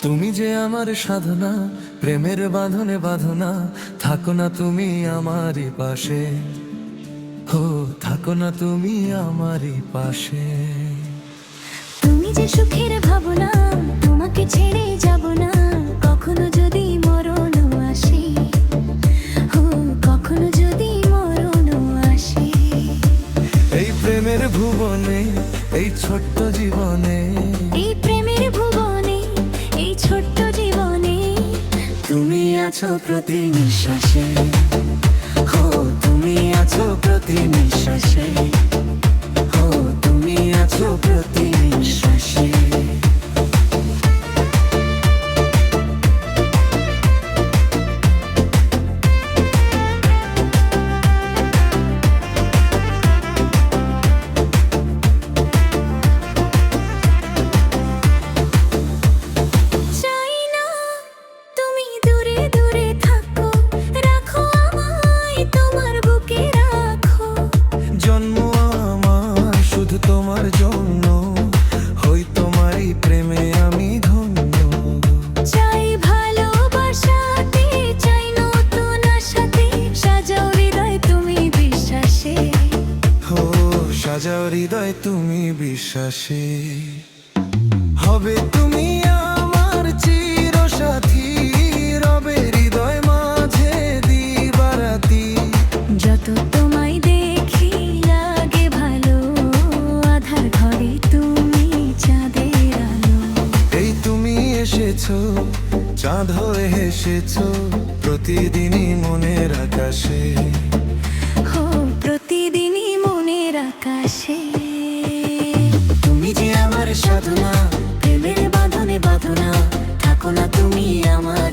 তুমি যে আমার সাধনা, প্রেমের বাঁধনে বাঁধনা, থাকো না তুমি আমারই পাশে, হো থাকো না তুমি আমারই পাশে। তুমি যে সুখের ভাবনা, তোমাকে ছেড়ে যাব না কখনো যদি মরণ আসে, হো কখনো যদি মরণ আসে। এই প্রেমের ভুবনে, এই ছোট্ট জীবনে, এই প্রেমের ভুবনে, এই ছোট্ট জীবনে তুমি আছো প্রতি নিঃশ্বাসে, হো তুমি আছো প্রতি নিঃশ্বাসে, হো তুমি আছো প্রতি নিঃশ্বাসে। চাই না তুমি দূরে দূরে থাকো, রাখো আমায় তোমার বুকে রাখো। জন্ম আমার শুধু তোমার জন্য, হই তোমারই প্রেমে আমি ধন্য। চাই ভালোবাসাতে, চাই নতুন আশাতে, সাজাও হৃদয় তুমি বিশ্বাসে, হো সাজাও হৃদয় তুমি বিশ্বাসে। হবে তুমি আমার চিরসাথী, রবে হৃদয় মাঝে দিবারাতি। যত তোমায় দেখি লাগে ভালো, আধার ঘরে তুমি চাঁদের আলো। এই তুমি এসেছো, চাঁদ হয়ে এসেছো প্রতিদিনই মনের আকাশে, হো প্রতিদিনই মনের আকাশে। তুমি যে আমার সাধনা, প্রেমের বাঁধনে বাঁধনা, থাকো না তুমি আমার